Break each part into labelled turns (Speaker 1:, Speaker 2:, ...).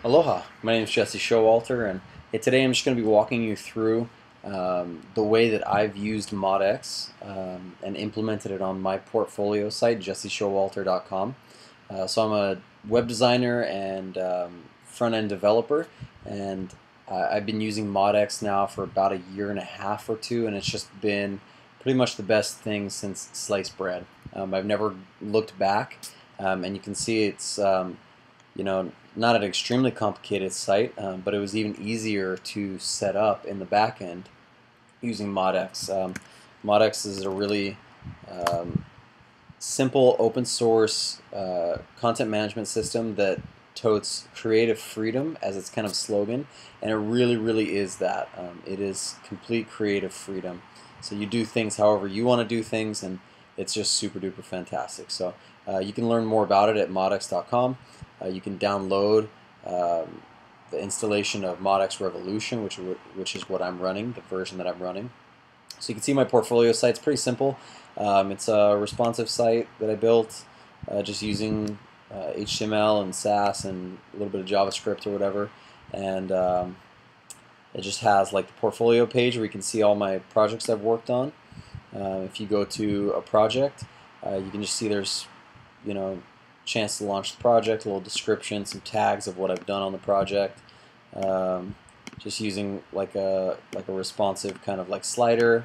Speaker 1: Aloha, my name is Jesse Showalter, and today I'm just going to be walking you through the way that I've used MODX and implemented it on my portfolio site, jesseshowalter.com. So I'm a web designer and front-end developer, and I've been using MODX now for about a year and a half or two, and it's just been pretty much the best thing since sliced bread. I've never looked back, and you can see it's not an extremely complicated site, but it was even easier to set up in the back end using MODX. MODX is a really um, simple open source content management system that totes creative freedom as its kind of slogan, and it really is that. It is complete creative freedom. So you do things however you want to do things, and it's just super duper fantastic. So you can learn more about it at modx.com. You can download the installation of MODX Revolution, which is what I'm running, the version that I'm running. So you can see my portfolio site. It's pretty simple. It's a responsive site that I built just using HTML and Sass and a little bit of JavaScript or whatever. And it just has like the portfolio page where you can see all my projects I've worked on. If you go to a project, you can just see there's, chance to launch the project, a little description, some tags of what I've done on the project. Just using like a responsive kind of like slider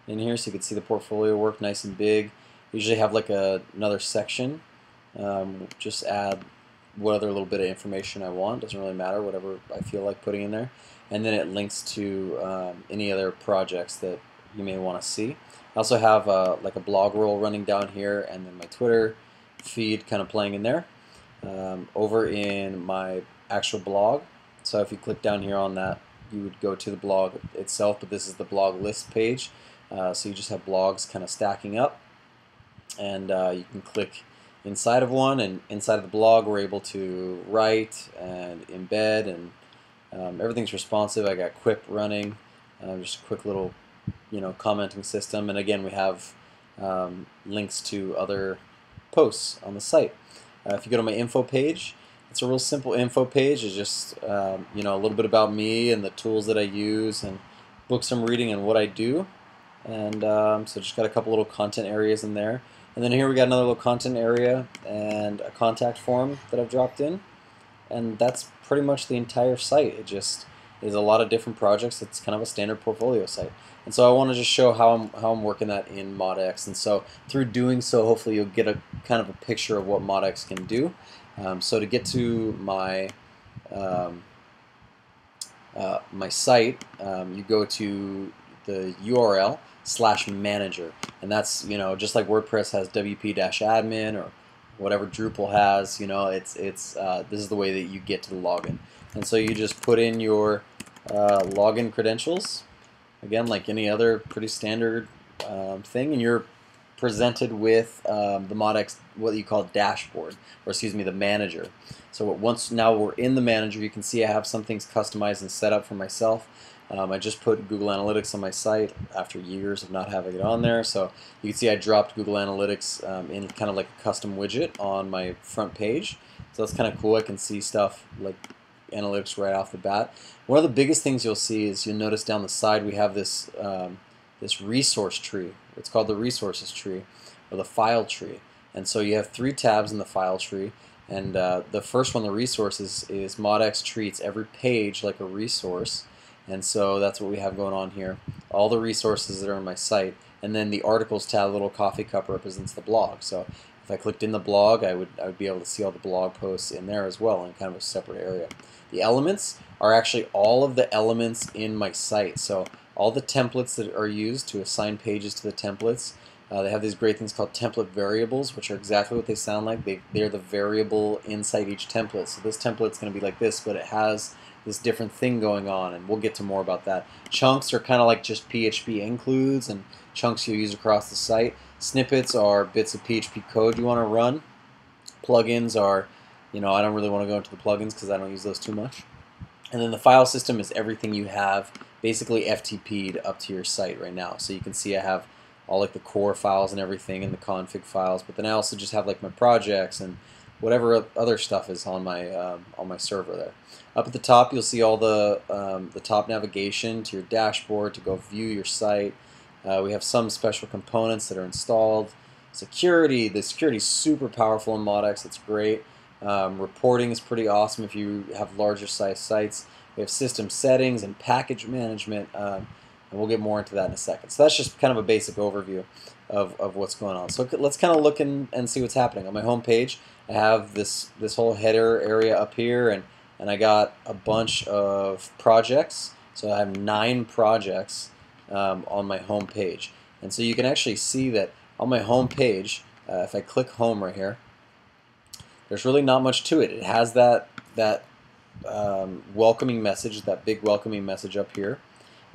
Speaker 1: in here, so you can see the portfolio work nice and big. Usually have like another section. Just add what other little bit of information I want. Doesn't really matter, whatever I feel like putting in there. And then it links to any other projects that you may want to see. I also have like a blog roll running down here, and then my Twitter feed kind of playing in there. Over in my actual blog, so if you click down here on that, you would go to the blog itself, but this is the blog list page. So you just have blogs kind of stacking up, and you can click inside of one, and inside of the blog we're able to write and embed, and everything's responsive. I got Quip running, just a quick little commenting system, and again we have links to other posts on the site. If you go to my info page, it's a real simple info page. It's just a little bit about me and the tools that I use and books I'm reading and what I do. And so just got a couple little content areas in there. And then here we got another little content area and a contact form that I've dropped in. And that's pretty much the entire site. It just is a lot of different projects. It's kind of a standard portfolio site. And so I want to just show how I'm working that in MODX. And so through doing so, hopefully you'll get a kind of a picture of what MODX can do. So to get to my my site, you go to the URL/manager, and that's just like WordPress has WP-admin or whatever Drupal has. This is the way that you get to the login, and so you just put in your login credentials, again like any other pretty standard thing, and you're presented with the MODX, what you call dashboard, or excuse me, the manager. So now we're in the manager, you can see I have some things customized and set up for myself. I just put Google Analytics on my site after years of not having it on there. So you can see I dropped Google Analytics in kind of like a custom widget on my front page. So that's kind of cool. I can see stuff like analytics right off the bat. One of the biggest things you'll see is you'll notice down the side we have this this resource tree. It's called the resources tree or the file tree. And so you have 3 tabs in the file tree. And the first one, the resources, is MODX treats every page like a resource. And so that's what we have going on here. All the resources that are on my site. And then the articles tab, the little coffee cup, represents the blog. So if I clicked in the blog, I would be able to see all the blog posts in there as well in kind of a separate area. The elements are actually all of the elements in my site. So all the templates that are used to assign pages to the templates. They have these great things called template variables, which are exactly what they sound like. They're the variable inside each template. So this template's going to be like this, but it has this different thing going on, and we'll get to more about that. Chunks are kind of like just PHP includes, and chunks you'll use across the site. Snippets are bits of PHP code you want to run. Plugins are, I don't really want to go into the plugins because I don't use those too much. And then the file system is everything you have basically FTP'd up to your site right now. So you can see I have all like the core files and everything and the config files, but then I also just have like my projects and whatever other stuff is on my server there. Up at the top, you'll see all the top navigation to your dashboard to go view your site. We have some special components that are installed. Security, the security is super powerful in MODX. It's great. Reporting is pretty awesome if you have larger size sites. We have system settings and package management, and we'll get more into that in a second. So that's just kind of a basic overview of what's going on. So let's kind of look and see what's happening. On my home page, I have this whole header area up here, and I got a bunch of projects. So I have 9 projects on my home page. And so you can actually see that on my home page, if I click home right here, there's really not much to it. It has that welcoming message, that big welcoming message up here.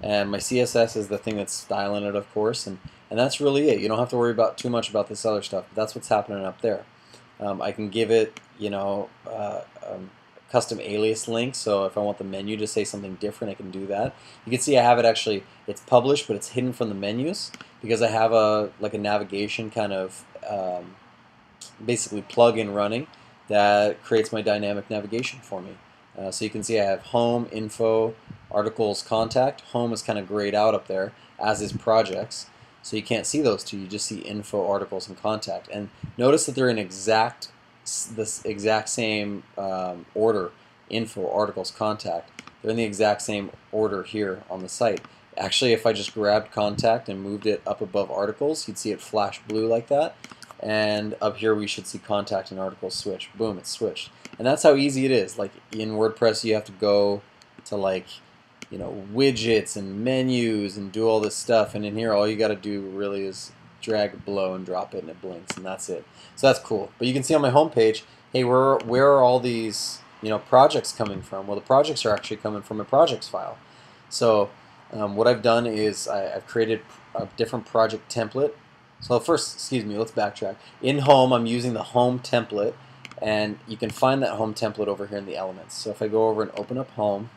Speaker 1: And my CSS is the thing that's styling it, of course, and that's really it. You don't have to worry about too much about this other stuff. That's what's happening up there. I can give it, custom alias link, so if I want the menu to say something different, I can do that. You can see I have it actually, it's published, but it's hidden from the menus because I have a navigation kind of basically plugin running that creates my dynamic navigation for me. So you can see I have home, info, articles, contact. Home is kind of grayed out up there, as is projects. So you can't see those two, you just see info, articles, and contact. And notice that they're in this exact same order, info, articles, contact. They're in the exact same order here on the site. Actually, if I just grabbed contact and moved it up above articles, you'd see it flash blue like that. And up here we should see contact and articles switch. Boom, it's switched. And that's how easy it is. Like in WordPress, you have to go to widgets and menus and do all this stuff. And in here, all you got to do really is drag below and drop it, and it blinks, and that's it. So that's cool. But you can see on my home page, hey, where are all these projects coming from? Well, the projects are actually coming from a projects file. So what I've done is I've created a different project template. So first, excuse me, let's backtrack. In home, I'm using the home template, and you can find that home template over here in the elements. So if I go over and open up home,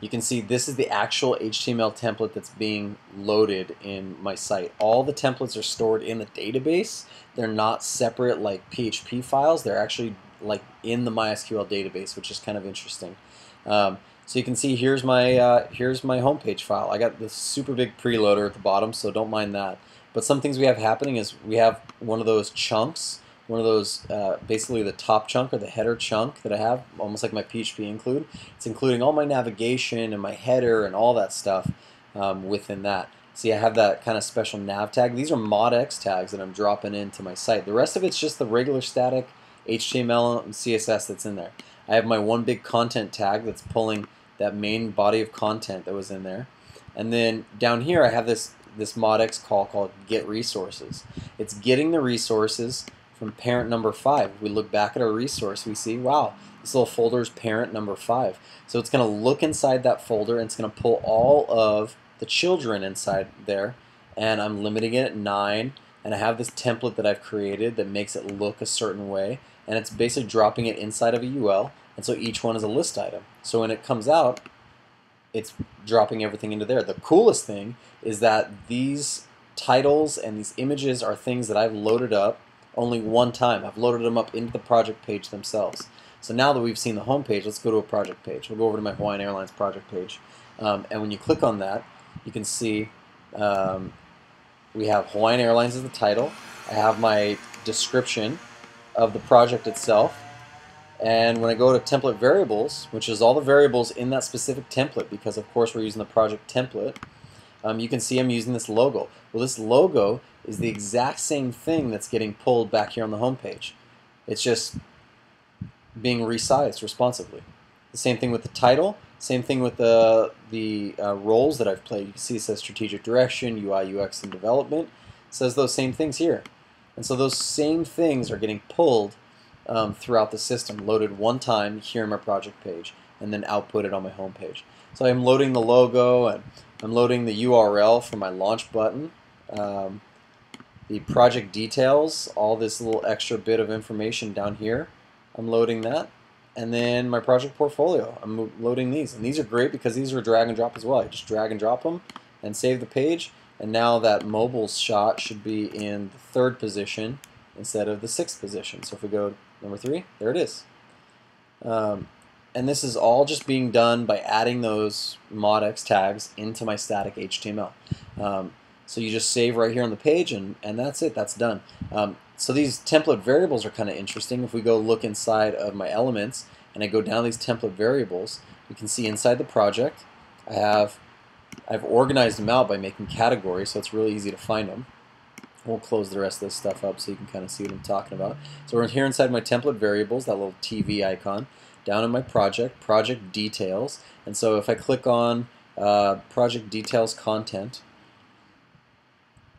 Speaker 1: you can see this is the actual HTML template that's being loaded in my site. All the templates are stored in the database. They're not separate like PHP files. They're actually like in the MySQL database, which is kind of interesting. So you can see here's my homepage file. I got this super big preloader at the bottom, so don't mind that. But some things we have happening is we have one of those chunks, one of those basically the top chunk or the header chunk that I have, almost like my PHP include. It's including all my navigation and my header and all that stuff within that. See, I have that kind of special nav tag. These are MODX tags that I'm dropping into my site. The rest of it's just the regular static HTML and CSS that's in there. I have my one big content tag that's pulling that main body of content that was in there. And then down here I have this MODX call called get resources. It's getting the resources from parent number 5. If we look back at our resource, we see, wow, this little folder is parent number 5. So it's going to look inside that folder, and it's going to pull all of the children inside there, and I'm limiting it at 9, and I have this template that I've created that makes it look a certain way, and it's basically dropping it inside of a UL, and so each one is a list item. So when it comes out, it's dropping everything into there. The coolest thing is that these titles and these images are things that I've loaded up only one time. I've loaded them up into the project page themselves. So now that we've seen the home page, let's go to a project page. We'll go over to my Hawaiian Airlines project page. And when you click on that, you can see we have Hawaiian Airlines as the title. I have my description of the project itself. And when I go to template variables, which is all the variables in that specific template, because of course we're using the project template, you can see I'm using this logo. Well, this logo is the exact same thing that's getting pulled back here on the home page. It's just being resized responsively. The same thing with the title, same thing with the roles that I've played. You can see it says strategic direction, UI, UX, and development. It says those same things here. And so those same things are getting pulled throughout the system, loaded one time here in my project page, and then outputted on my home page. So I'm loading the logo, and I'm loading the URL for my launch button, the project details, all this little extra bit of information down here, I'm loading that, and then my project portfolio, I'm loading these. And these are great because these are drag and drop as well. I just drag and drop them and save the page, and now that mobile shot should be in the 3rd position instead of the 6th position. So if we go number 3, there it is. And this is all just being done by adding those MODX tags into my static HTML. So you just save right here on the page, and that's it. That's done. So these template variables are kind of interesting. If we go look inside of my elements and I go down these template variables, you can see inside the project I've organized them out by making categories, so it's really easy to find them. We'll close the rest of this stuff up so you can kind of see what I'm talking about. So we're here inside my template variables, that little TV icon. Down in my project details, and so if I click on project details content,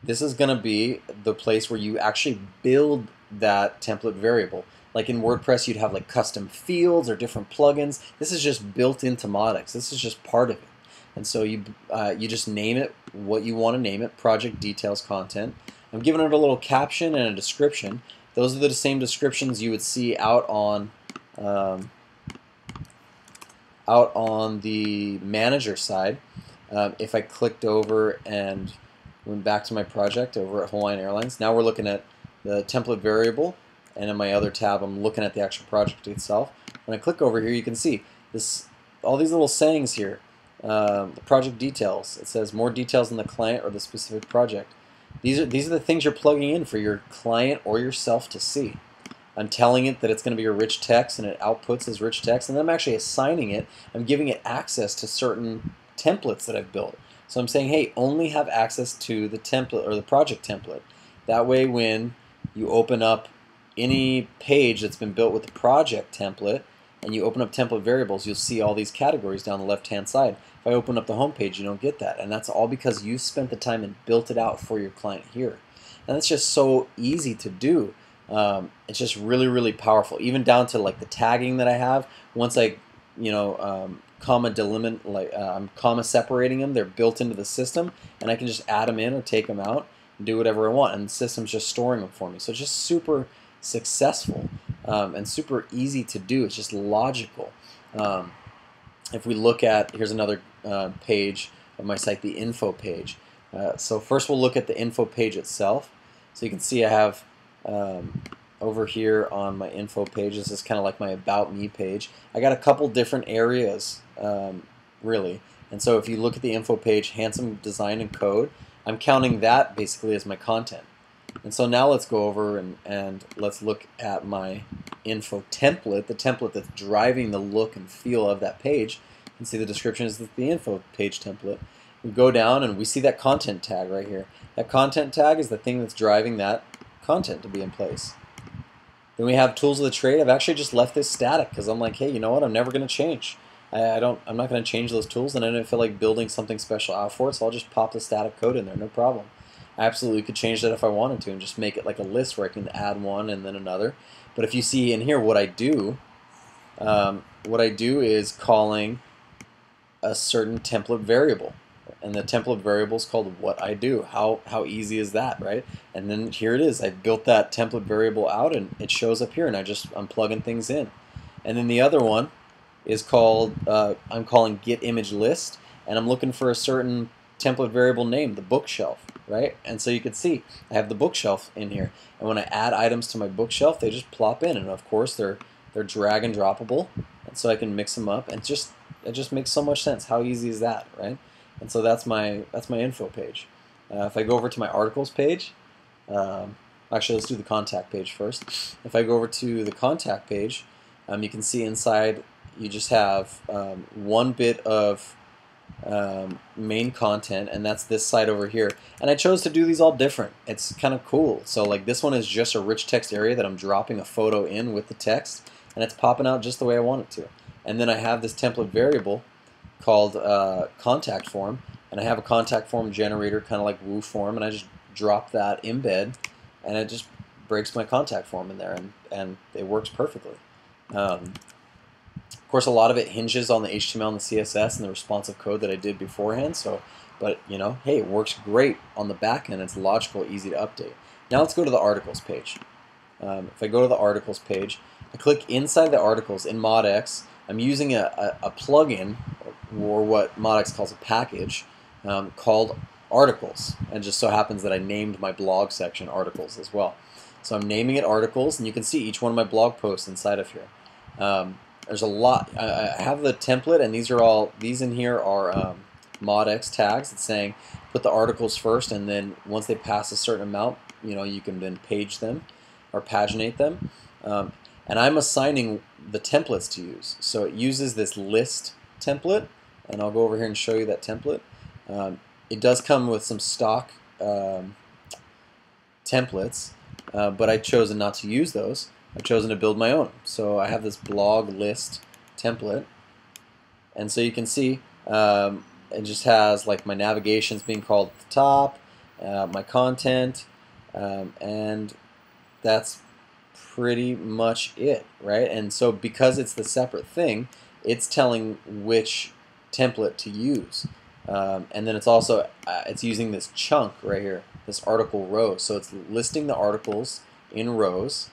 Speaker 1: this is going to be the place where you actually build that template variable. Like in WordPress, you'd have like custom fields or different plugins. This is just built into MODX. This is just part of it. And so you just name it what you want to name it, project details content. I'm giving it a little caption and a description. Those are the same descriptions you would see out on the manager side. If I clicked over and went back to my project over at Hawaiian Airlines, now we're looking at the template variable, and in my other tab I'm looking at the actual project itself. When I click over here, you can see all these little sayings here. The project details, it says more details on the client or the specific project. These are the things you're plugging in for your client or yourself to see. I'm telling it that it's going to be a rich text, and it outputs as rich text, and then I'm actually assigning it. I'm giving it access to certain templates that I've built. So I'm saying, hey, only have access to the template or the project template. That way when you open up any page that's been built with the project template and you open up template variables, you'll see all these categories down the left-hand side. If I open up the home page, you don't get that, and that's all because you spent the time and built it out for your client here. And that's just so easy to do. It's just really, really powerful. Even down to like the tagging that I have. Once I, comma delimit, I'm comma separating them. They're built into the system, and I can just add them in or take them out and do whatever I want. And the system's just storing them for me. So it's just super successful and super easy to do. It's just logical. If we look at, here's another page of my site, the info page. So first we'll look at the info page itself. So you can see I have over here on my info page, this is kind of like my About Me page. I got a couple different areas, really. And so if you look at the info page, handsome design and code, I'm counting that basically as my content. And so now let's go over and let's look at my info template, the template that's driving the look and feel of that page. You can see the description is the info page template. We go down and we see that content tag right here. That content tag is the thing that's driving that content to be in place. Then we have tools of the trade. I've actually just left this static because I'm like, hey, you know what? I'm never going to change. I'm not going to change those tools, and I didn't feel like building something special out for it, so I'll just pop the static code in there, no problem. I absolutely could change that if I wanted to and just make it like a list where I can add one and then another. But if you see in here what I do is calling a certain template variable. And the template variable is called what I do. How easy is that, right? And then here it is. I built that template variable out, and it shows up here, and I'm plugging things in. And then the other one is called I'm calling get image list, and I'm looking for a certain template variable name, the bookshelf, right? And so you can see I have the bookshelf in here, and when I add items to my bookshelf, they just plop in, and of course they're drag and droppable, and so I can mix them up, and it just makes so much sense. How easy is that, right? And so that's my info page. If I go over to my articles page, actually let's do the contact page first. If I go over to the contact page, you can see inside you just have one bit of main content, and that's this side over here. And I chose to do these all different. It's kind of cool. So like this one is just a rich text area that I'm dropping a photo in with the text, and it's popping out just the way I want it to. And then I have this template variable called contact form, and I have a contact form generator, kind of like Woo form, and I just drop that embed, and it just breaks my contact form in there, and it works perfectly. Of course, a lot of it hinges on the HTML and the CSS and the responsive code that I did beforehand. So, but hey, it works great on the back end. It's logical, easy to update. Now let's go to the articles page. If I go to the articles page, I click inside the articles in MODX. I'm using a plugin, or what MODX calls a package, called articles. And it just so happens that I named my blog section articles as well. So I'm naming it articles, and you can see each one of my blog posts inside of here. There's a lot. I have the template, and these in here are MODX tags. It's saying put the articles first, and then once they pass a certain amount, you can then page them or paginate them. And I'm assigning the templates to use. So it uses this list template, and I'll go over here and show you that template. It does come with some stock templates, but I've chosen not to use those. I've chosen to build my own. So I have this blog list template, and so you can see it just has like my navigations being called at the top, my content, and that's pretty much it, right? And so because it's the separate thing, it's telling which template to use. And then it's also it's using this chunk right here, this article row. So it's listing the articles in rows,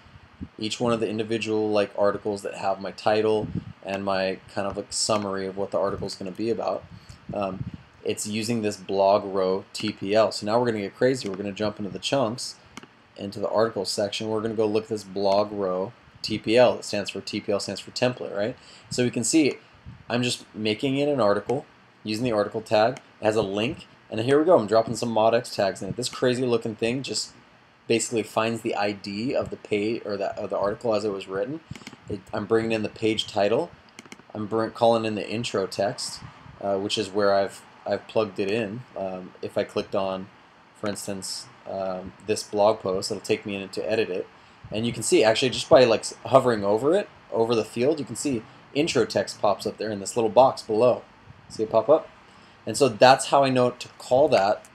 Speaker 1: each one of the individual like articles that have my title and my kind of like summary of what the article is going to be about. It's using this blog row TPL. So now we're going to get crazy. We're going to jump into the chunks, into the article section. We're going to go look at this blog row TPL. That stands for TPL stands for template, right? So we can see I'm just making it an article using the article tag. It has a link, and here we go. I'm dropping some MODX tags in it. This crazy looking thing just basically finds the ID of the page or of the article as it was written. I'm bringing in the page title. I'm calling in the intro text, which is where I've plugged it in. If I clicked on, for instance, this blog post, it'll take me in to edit it, and you can see actually just by like hovering over it, over the field, you can see intro text pops up there in this little box below. See it pop up? And so that's how I know to call that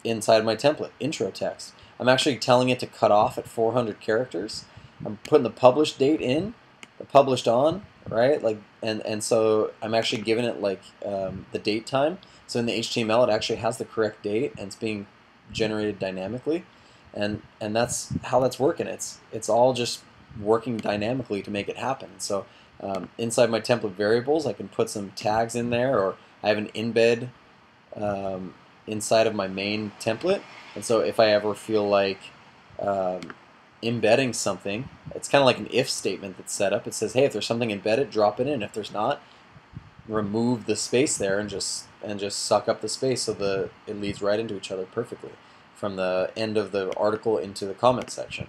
Speaker 1: inside my template, intro text. I'm actually telling it to cut off at 400 characters. I'm putting the published date in, the published on, right? Like, and so I'm actually giving it like the date time. So in the HTML, it actually has the correct date, and it's being generated dynamically, and that's how that's working. It's all just working dynamically to make it happen. So inside my template variables, I can put some tags in there, or I have an embed inside of my main template. And so if I ever feel like embedding something, it's kind of like an if statement that's set up. It says, hey, if there's something embedded, drop it in. If there's not, remove the space there and just suck up the space so it leads right into each other perfectly from the end of the article into the comment section.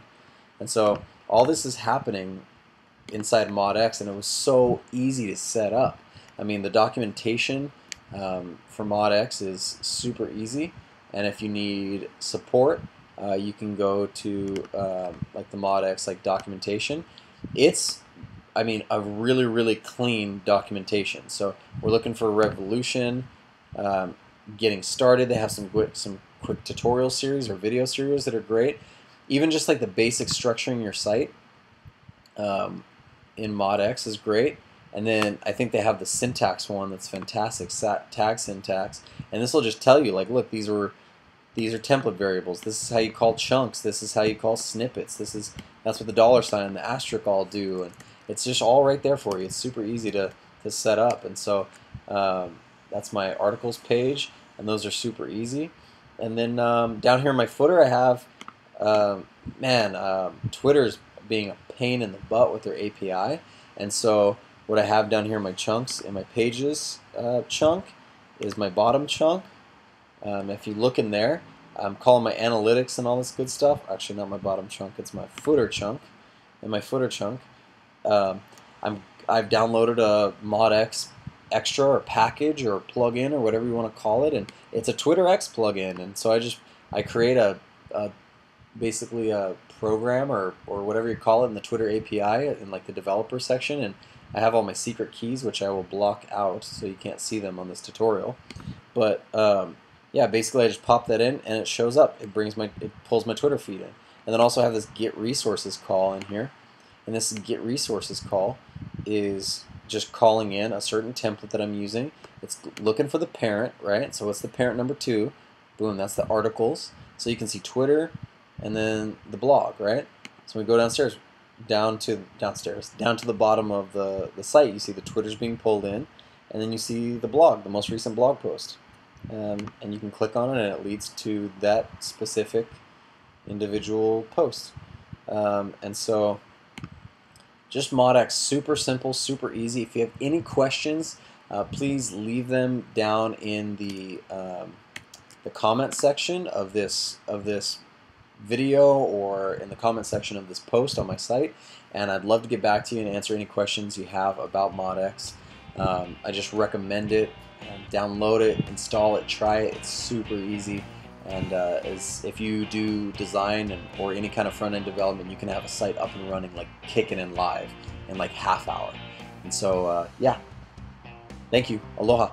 Speaker 1: And so all this is happening inside MODX, and it was so easy to set up. I mean, the documentation for MODX is super easy, and if you need support, you can go to like the MODX like documentation. It's, I mean, a really, really clean documentation. So we're looking for Revolution, getting started. They have some quick tutorial series or video series that are great. Even just like the basic structuring your site in MODX is great. And then I think they have the syntax one that's fantastic, tag syntax. And this will just tell you, like, look, these are template variables. This is how you call chunks. This is how you call snippets. That's what the $ and the asterisk all do. And it's just all right there for you. It's super easy to set up. And so that's my articles page, and those are super easy. And then down here in my footer, I have, Twitter's being a pain in the butt with their API. And so what I have down here in my chunks, in my pages chunk, is my bottom chunk. If you look in there, I'm calling my analytics and all this good stuff. Actually, not my bottom chunk, it's my footer chunk. In my footer chunk, I've downloaded a MODX extra or package or plugin or whatever you want to call it, and it's a TwitterX plugin. And so I create basically a program or whatever you call it in the Twitter API in like the developer section, and I have all my secret keys, which I will block out so you can't see them on this tutorial. But yeah, basically I just pop that in and it shows up. It pulls my Twitter feed in. And then also I have this get resources call in here. And this get resources call is just calling in a certain template that I'm using. It's looking for the parent, right? So what's the parent number 2? Boom, that's the articles. So you can see Twitter and then the blog, right? So we go downstairs, down to the bottom of the site. You see the Twitter's being pulled in, and then you see the blog, the most recent blog post. And you can click on it, and it leads to that specific individual post. And so just MODX, super simple, super easy. If you have any questions, please leave them down in the comment section of this video, or in the comment section of this post on my site, and I'd love to get back to you and answer any questions you have about MODX. I just recommend it. Download it, install it, try it. It's super easy, and if you do design or any kind of front-end development, you can have a site up and running, like kicking and live in like half hour. And so yeah, thank you. Aloha.